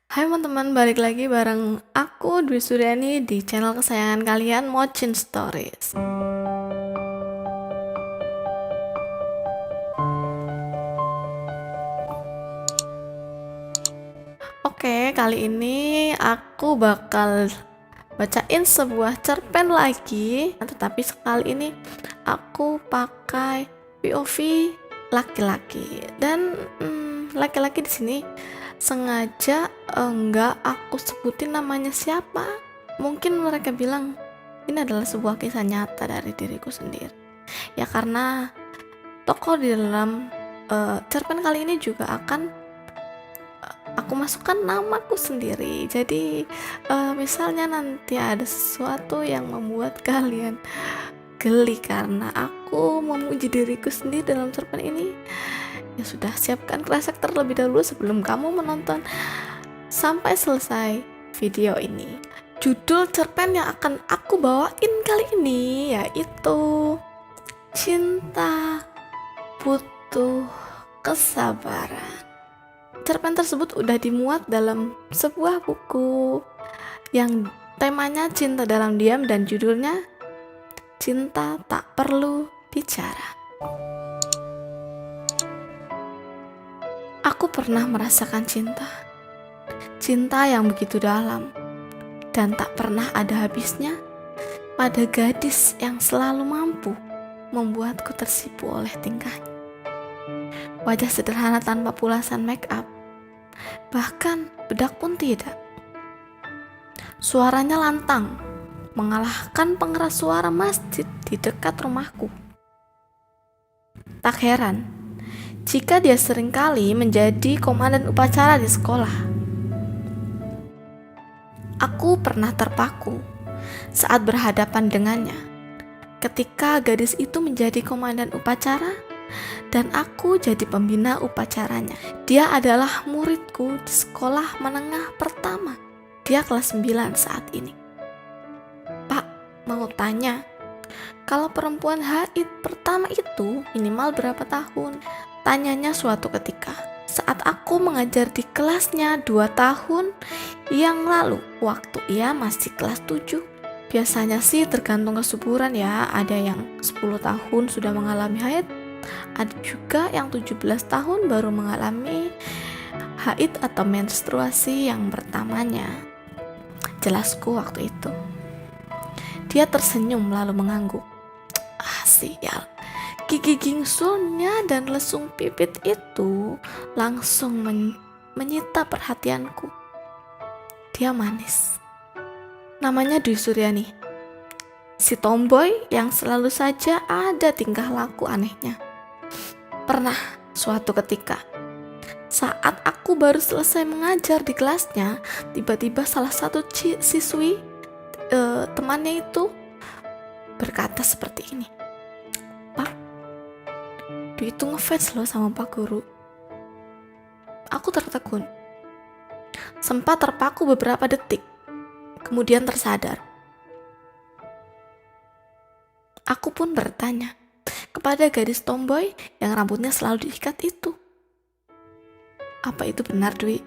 Hai teman-teman, balik lagi bareng aku Dwi Suryani di channel kesayangan kalian, Mochin Stories. Oke, kali ini aku bakal bacain sebuah cerpen lagi, tetapi sekali ini aku pakai POV laki-laki. Dan laki-laki di sini sengaja enggak aku sebutin namanya siapa. Mungkin mereka bilang ini adalah sebuah kisah nyata dari diriku sendiri. Ya karena tokoh di dalam cerpen kali ini juga akan aku masukkan namaku sendiri. Jadi misalnya nanti ada sesuatu yang membuat kalian geli karena aku memuji diriku sendiri dalam cerpen ini, ya sudah, siapkan kresek terlebih dahulu sebelum kamu menonton sampai selesai video ini. Judul cerpen yang akan aku bawain kali ini yaitu Cinta Butuh Kesabaran. Cerpen tersebut udah dimuat dalam sebuah buku yang temanya cinta dalam diam dan judulnya Cinta Tak Perlu Bicara. Aku pernah merasakan cinta. Cinta yang begitu dalam dan tak pernah ada habisnya pada gadis yang selalu mampu membuatku tersipu oleh tingkahnya. Wajah sederhana tanpa pulasan make up, bahkan bedak pun tidak. Suaranya lantang, mengalahkan pengeras suara masjid di dekat rumahku. Tak heran jika dia seringkali menjadi komandan upacara di sekolah. Aku pernah terpaku saat berhadapan dengannya ketika gadis itu menjadi komandan upacara dan aku jadi pembina upacaranya. Dia adalah muridku di sekolah menengah pertama. Dia kelas 9 saat ini. Pak, mau tanya, kalau perempuan haid pertama itu minimal berapa tahun? Tanyanya suatu ketika saat aku mengajar di kelasnya 2 tahun yang lalu, waktu ia masih kelas 7. Biasanya sih tergantung kesuburan ya, ada yang 10 tahun sudah mengalami haid, ada juga yang 17 tahun baru mengalami haid atau menstruasi yang pertamanya. Jelasku waktu itu. Dia tersenyum lalu mengangguk. Sial. Gigi gingsulnya dan lesung pipit itu langsung menyita perhatianku. Dia manis. Namanya Dwi Suryani. Si tomboy yang selalu saja ada tingkah laku anehnya. Pernah suatu ketika, saat aku baru selesai mengajar di kelasnya, tiba-tiba salah satu siswi temannya itu berkata seperti ini. Pak, Dwi itu ngefans loh sama Pak Guru. Aku tertegun. Sempat terpaku beberapa detik, kemudian tersadar. Aku pun bertanya kepada gadis tomboy yang rambutnya selalu diikat itu. Apa itu benar, Dwi?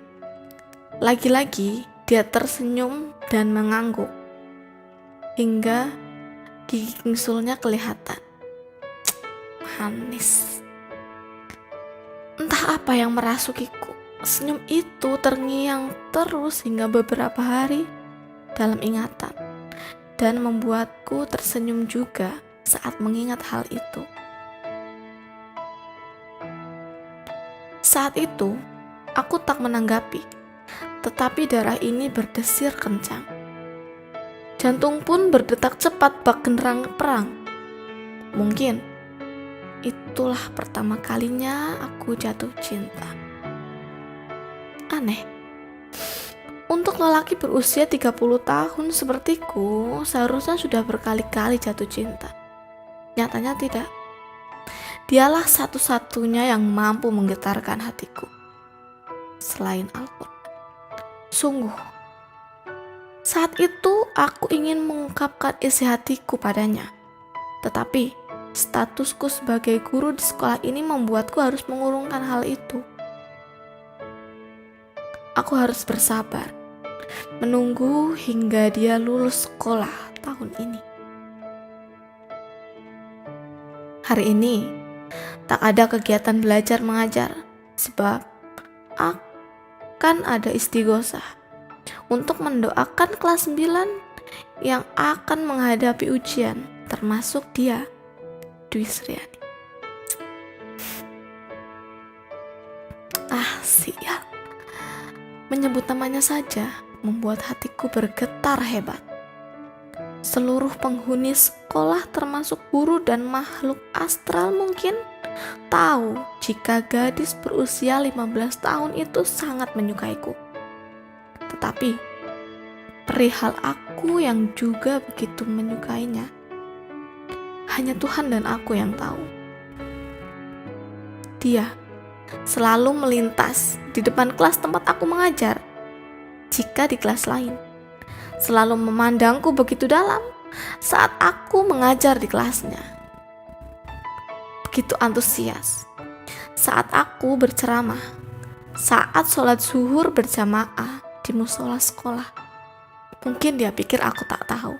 Lagi-lagi dia tersenyum dan mengangguk hingga gigi gingsulnya kelihatan. Manis. Entah apa yang merasukiku. Senyum itu terngiang terus hingga beberapa hari dalam ingatan dan membuatku tersenyum juga saat mengingat hal itu. Saat itu, aku tak menanggapi, tetapi darah ini berdesir kencang. Jantung pun berdetak cepat bak genderang perang. Mungkin itulah pertama kalinya aku jatuh cinta. Aneh. Untuk lelaki berusia 30 tahun sepertiku, seharusnya sudah berkali-kali jatuh cinta. Nyatanya tidak. Dialah satu-satunya yang mampu menggetarkan hatiku. Selain Al-Quran. Sungguh, saat itu aku ingin mengungkapkan isi hatiku padanya. Tetapi, statusku sebagai guru di sekolah ini membuatku harus mengurungkan hal itu. Aku harus bersabar, menunggu hingga dia lulus sekolah tahun ini. Hari ini tak ada kegiatan belajar mengajar sebab akan ada istighosah untuk mendoakan kelas 9 yang akan menghadapi ujian, termasuk dia, Dwi Sriani. Sial. Menyebut namanya saja membuat hatiku bergetar hebat. Seluruh penghuni sekolah termasuk guru dan makhluk astral mungkin tahu jika gadis berusia 15 tahun itu sangat menyukaiku. Tetapi perihal aku yang juga begitu menyukainya, hanya Tuhan dan aku yang tahu. Dia selalu melintas di depan kelas tempat aku mengajar. Jika di kelas lain, selalu memandangku begitu dalam saat aku mengajar di kelasnya. Begitu antusias saat aku berceramah, saat sholat zuhur berjamaah di musola sekolah. Mungkin dia pikir aku tak tahu.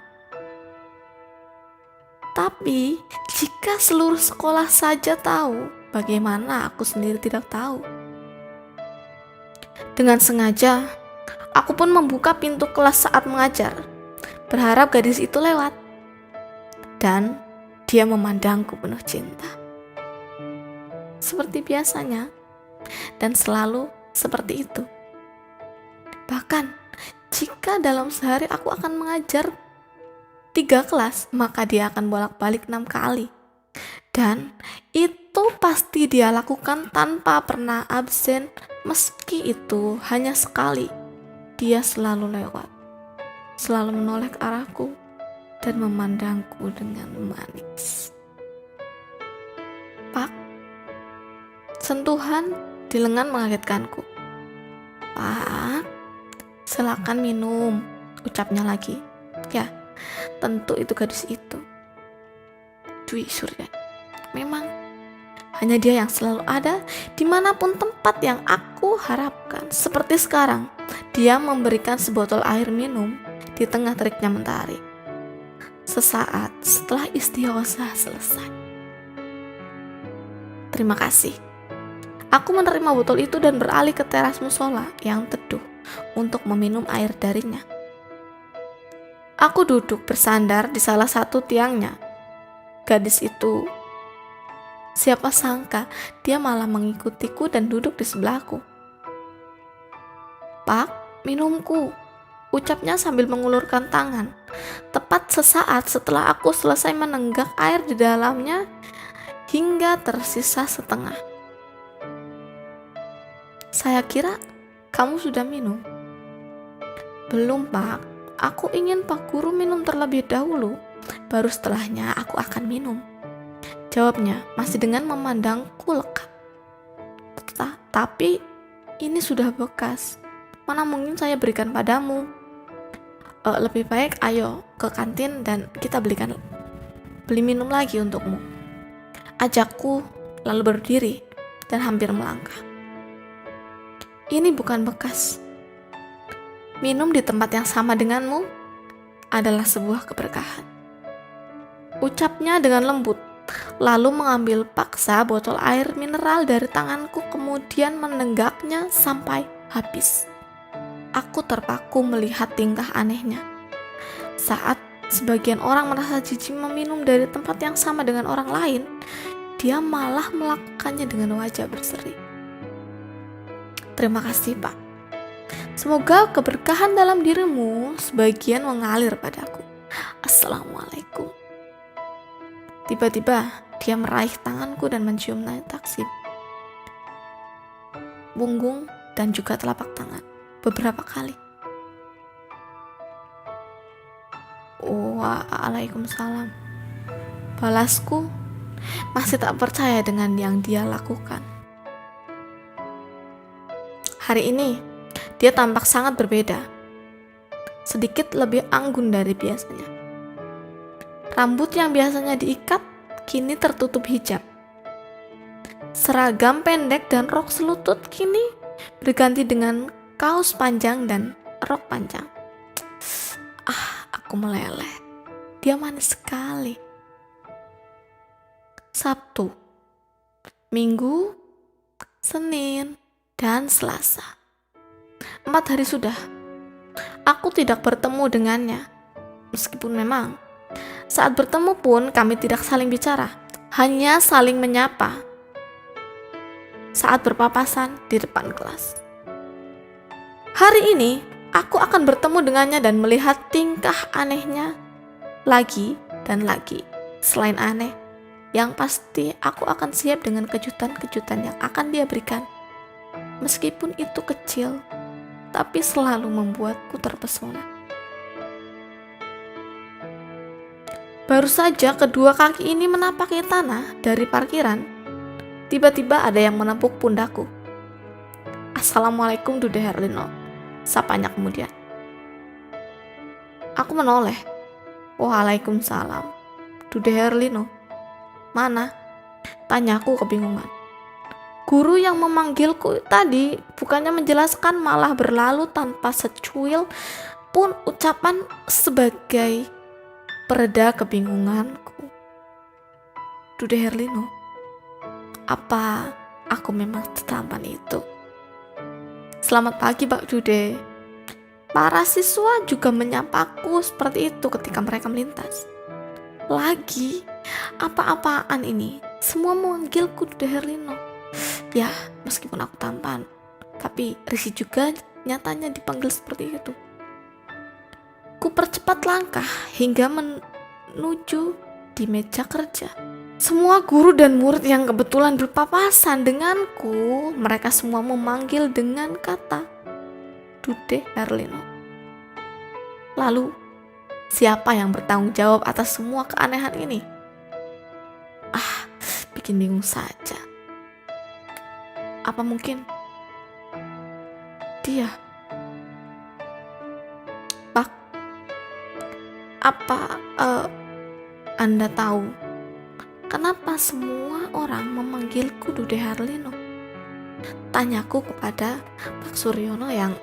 Tapi jika seluruh sekolah saja tahu, bagaimana aku sendiri tidak tahu? Dengan sengaja, aku pun membuka pintu kelas saat mengajar, berharap gadis itu lewat. Dan dia memandangku penuh cinta. Seperti biasanya, dan selalu seperti itu. Bahkan, jika dalam sehari aku akan mengajar 3 kelas, maka dia akan bolak-balik 6 kali. Dan itu pasti dia lakukan tanpa pernah absen, meski itu hanya sekali. Dia selalu lewat, selalu menoleh ke arahku dan memandangku dengan manis. Pak, sentuhan di lengan mengagetkanku. Pak, silakan minum, ucapnya lagi. Ya, tentu itu gadis itu, Dwi Sriani. Memang hanya dia yang selalu ada dimanapun tempat yang aku harapkan. Seperti sekarang, dia memberikan sebotol air minum di tengah teriknya mentari sesaat setelah istighosah selesai. Terima kasih. Aku menerima botol itu dan beralih ke teras musola yang teduh untuk meminum air darinya. Aku duduk bersandar di salah satu tiangnya. Gadis itu, siapa sangka dia malah mengikutiku dan duduk di sebelahku. Pak, minumku, ucapnya sambil mengulurkan tangan. Tepat sesaat setelah aku selesai menenggak air di dalamnya hingga tersisa setengah. Saya kira kamu sudah minum. Belum, Pak. Aku ingin Pak Guru minum terlebih dahulu. Baru setelahnya aku akan minum, jawabnya masih dengan memandangku lekat. Tapi ini sudah bekas, mana mungkin saya berikan padamu. Lebih baik ayo ke kantin dan kita beli minum lagi untukmu, ajakku lalu berdiri dan hampir melangkah. Ini bukan bekas. Minum di tempat yang sama denganmu adalah sebuah keberkahan, ucapnya dengan lembut, lalu mengambil paksa botol air mineral dari tanganku kemudian menenggaknya sampai habis. Aku terpaku melihat tingkah anehnya. Saat sebagian orang merasa jijik meminum dari tempat yang sama dengan orang lain, dia malah melakukannya dengan wajah berseri. Terima kasih, Pak. Semoga keberkahan dalam dirimu sebagian mengalir padaku. Assalamualaikum. Tiba-tiba dia meraih tanganku dan mencium taksim, punggung dan juga telapak tangan beberapa kali. Waalaikumsalam, balasku, masih tak percaya dengan yang dia lakukan. Hari ini dia tampak sangat berbeda, sedikit lebih anggun dari biasanya. Rambut yang biasanya diikat kini tertutup hijab. Seragam pendek dan rok selutut kini berganti dengan kaos panjang dan rok panjang. Aku meleleh. Dia manis sekali. Sabtu, Minggu, Senin, dan Selasa. 4 hari sudah. Aku tidak bertemu dengannya. Meskipun memang saat bertemu pun kami tidak saling bicara, hanya saling menyapa saat berpapasan di depan kelas. Hari ini aku akan bertemu dengannya dan melihat tingkah anehnya lagi dan lagi. Selain aneh, yang pasti aku akan siap dengan kejutan-kejutan yang akan dia berikan. Meskipun itu kecil, tapi selalu membuatku terpesona. Baru saja kedua kaki ini menapaki tanah dari parkiran, tiba-tiba ada yang menepuk pundakku. "Assalamualaikum Dude Herlino," sapanya kemudian. Aku menoleh. "Waalaikumsalam. Dude Herlino, mana?" tanyaku kebingungan. Guru yang memanggilku tadi bukannya menjelaskan, malah berlalu tanpa secuil pun ucapan sebagai pereda kebingunganku. "Dude Herlino, apa aku memang setampan itu?" "Selamat pagi Pak Dude." Para siswa juga menyapaku seperti itu ketika mereka melintas. Lagi, apa-apaan ini? Semua memanggilku Dude Herlino. Ya, meskipun aku tampan, tapi risih juga nyatanya dipanggil seperti itu. Ku percepat langkah hingga menuju di meja kerja. Semua guru dan murid yang kebetulan berpapasan denganku, mereka semua memanggil dengan kata Dude Herlino. Lalu, siapa yang bertanggung jawab atas semua keanehan ini? Bikin bingung saja. Apa mungkin dia? Pak, apa Anda tahu kenapa semua orang memanggilku Dude Herlino? Tanyaku kepada Pak Suryono yang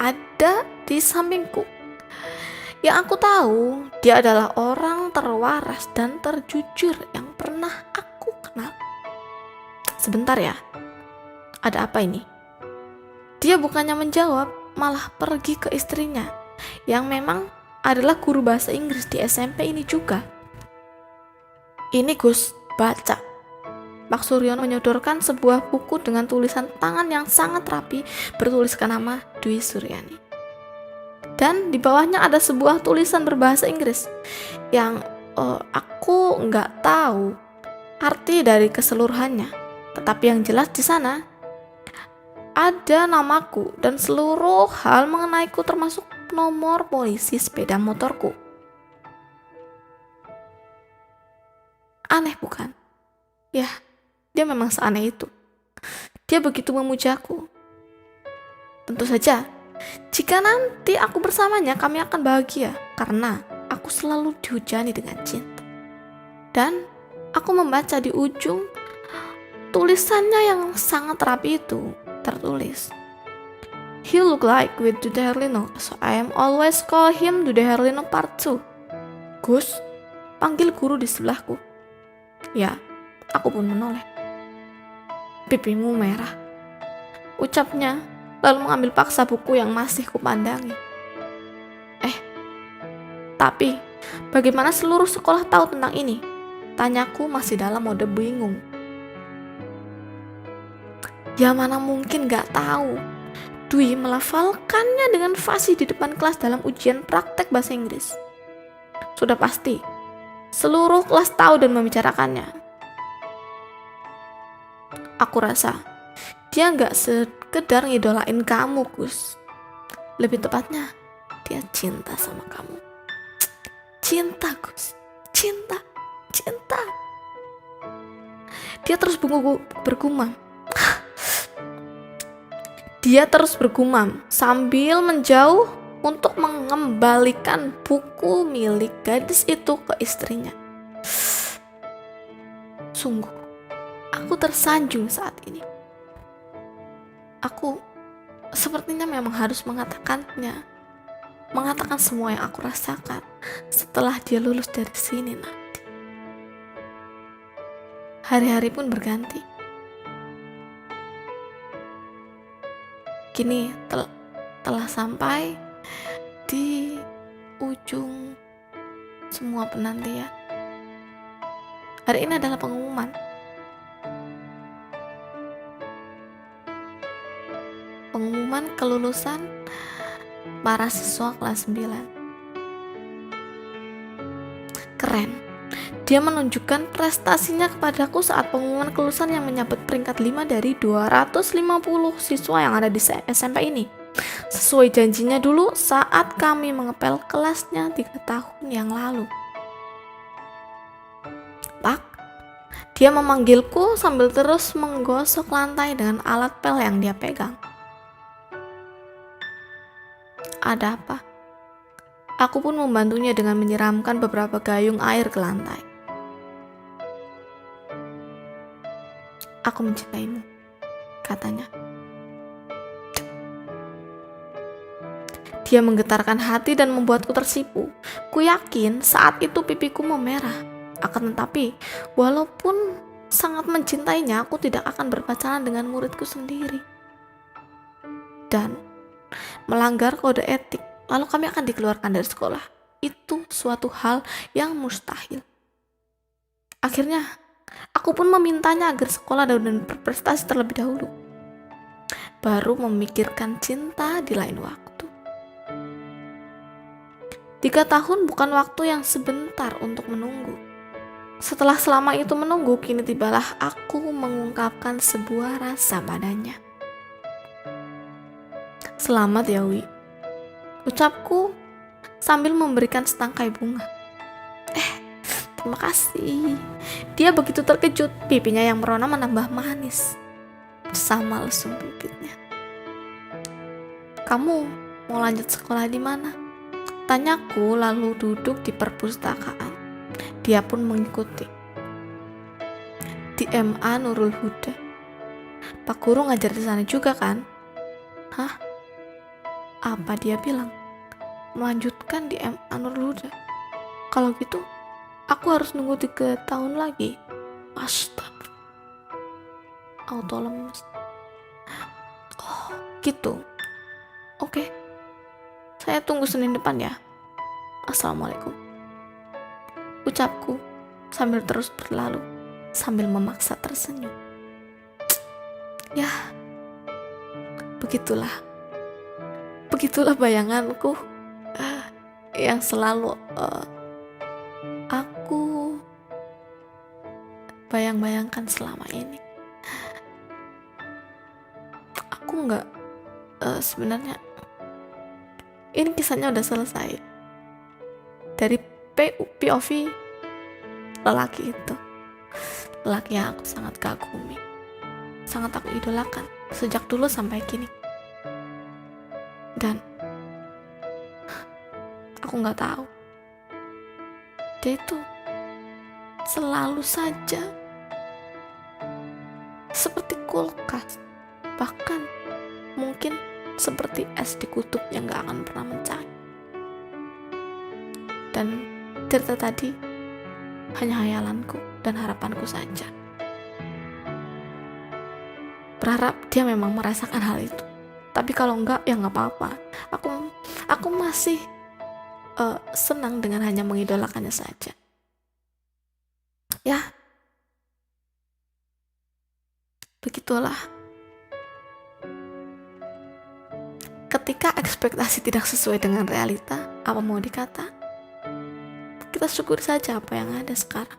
ada di sampingku. Yang aku tahu, dia adalah orang terwaras dan terjujur yang pernah aku kenal. Sebentar ya, ada apa ini? Dia bukannya menjawab, malah pergi ke istrinya, yang memang adalah guru bahasa Inggris di SMP ini juga. "Ini Gus, baca." Pak Suryono menyodorkan sebuah buku dengan tulisan tangan yang sangat rapi, bertuliskan nama Dwi Suryani. Dan di bawahnya ada sebuah tulisan berbahasa Inggris yang aku nggak tahu arti dari keseluruhannya. Tetapi yang jelas di sana ada namaku dan seluruh hal mengenaiku, termasuk nomor polisi sepeda motorku. Aneh bukan? Ya, dia memang seaneh itu. Dia begitu memujaku. Tentu saja, jika nanti aku bersamanya, kami akan bahagia karena aku selalu dihujani dengan cinta. Dan aku membaca di ujung tulisannya yang sangat rapi itu tertulis, "He look like with Dude Herlino, so I am always call him Dude Herlino part 2. "Gus," panggil guru di sebelahku. Ya, aku pun menoleh. "Pipimu merah," ucapnya, lalu mengambil paksa buku yang masih kupandangi. Tapi bagaimana seluruh sekolah tahu tentang ini? Tanyaku masih dalam mode bingung. Ya mana mungkin gak tahu. Dwi melafalkannya dengan fasih di depan kelas dalam ujian praktek bahasa Inggris. Sudah pasti, seluruh kelas tahu dan membicarakannya. Aku rasa dia gak sekedar ngidolain kamu, Gus. Lebih tepatnya, dia cinta sama kamu. Cinta, Gus. Cinta. Dia terus bergumam. Dia terus bergumam sambil menjauh untuk mengembalikan buku milik gadis itu ke istrinya. Sungguh, aku tersanjung saat ini. Aku sepertinya memang harus mengatakannya, mengatakan semua yang aku rasakan setelah dia lulus dari sini nanti. Hari-hari pun berganti. Kini telah sampai di ujung semua penantian. Hari ini adalah pengumuman. Pengumuman kelulusan para siswa kelas 9. Keren. Dia menunjukkan prestasinya kepadaku saat pengumuman kelulusan yang menyabet peringkat 5 dari 250 siswa yang ada di SMP ini. Sesuai janjinya dulu saat kami mengepel kelasnya 3 tahun yang lalu. Pak, dia memanggilku sambil terus menggosok lantai dengan alat pel yang dia pegang. Ada apa? Aku pun membantunya dengan menyiramkan beberapa gayung air ke lantai. Aku mencintaimu, katanya. Dia menggetarkan hati dan membuatku tersipu. Ku yakin saat itu pipiku memerah. Akan tetapi, walaupun sangat mencintainya, aku tidak akan berpacaran dengan muridku sendiri. Dan melanggar kode etik, lalu kami akan dikeluarkan dari sekolah. Itu suatu hal yang mustahil. Akhirnya, aku pun memintanya agar sekolah dan berprestasi terlebih dahulu, baru memikirkan cinta di lain waktu. 3 tahun bukan waktu yang sebentar untuk menunggu. Setelah selama itu menunggu, kini tibalah aku mengungkapkan sebuah rasa padanya. Selamat ya Wi, ucapku sambil memberikan setangkai bunga. Terima kasih. Dia begitu terkejut, pipinya yang merona menambah manis sama lesung bibirnya. Kamu mau lanjut sekolah di mana? Tanyaku lalu duduk di perpustakaan. Dia pun mengikuti. Di MA Nurul Huda. Pak Guru ngajar di sana juga kan? Hah? Apa dia bilang? Melanjutkan di MA Nurul Huda. Kalau gitu, aku harus nunggu 3 tahun lagi. Astaga. Auto lemes. Oh, gitu. Oke. Saya tunggu Senin depan ya. Assalamualaikum. Ucapku sambil terus berlalu, sambil memaksa tersenyum. Ya, begitulah bayanganku yang selalu aku bayang-bayangkan selama ini. Aku nggak sebenarnya ini kisahnya udah selesai dari POV lelaki itu, lelaki yang aku sangat kagumi, sangat aku idolakan sejak dulu sampai kini. Dan aku nggak tahu, dia itu selalu saja seperti kulkas, bahkan mungkin seperti es di kutub yang gak akan pernah mencair. Dan cerita tadi hanya hayalanku dan harapanku saja. Berharap dia memang merasakan hal itu. Tapi kalau enggak, ya gak apa-apa. Aku masih senang dengan hanya mengidolakannya saja. Ya, begitulah. Ketika ekspektasi tidak sesuai dengan realita, apa mau dikata? Kita syukur saja apa yang ada sekarang.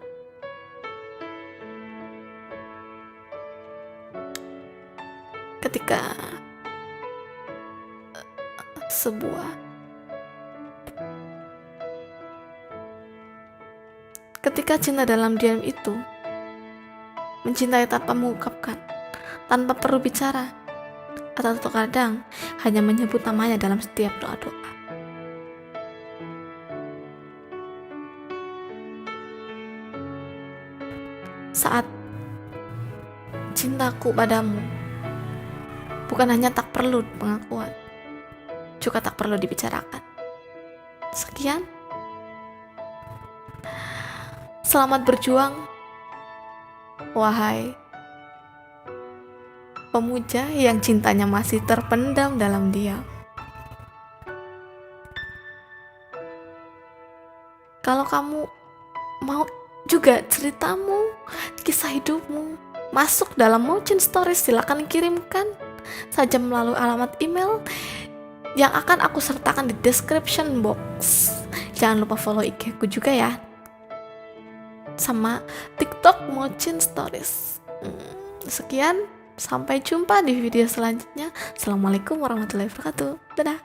Ketika cinta dalam diam itu mencintai tanpa mengungkapkan, tanpa perlu bicara, atau terkadang hanya menyebut namanya dalam setiap doa-doa. Saat cintaku padamu bukan hanya tak perlu pengakuan, juga tak perlu dibicarakan. Sekian. Selamat berjuang, wahai pemuja yang cintanya masih terpendam dalam diam. Kalau kamu mau juga ceritamu, kisah hidupmu masuk dalam Mocin Stories, silakan kirimkan saja melalui alamat email yang akan aku sertakan di description box. Jangan lupa follow IG aku juga ya, sama TikTok Mocin Stories. Sekian, sampai jumpa di video selanjutnya. Assalamualaikum warahmatullahi wabarakatuh. Dadah.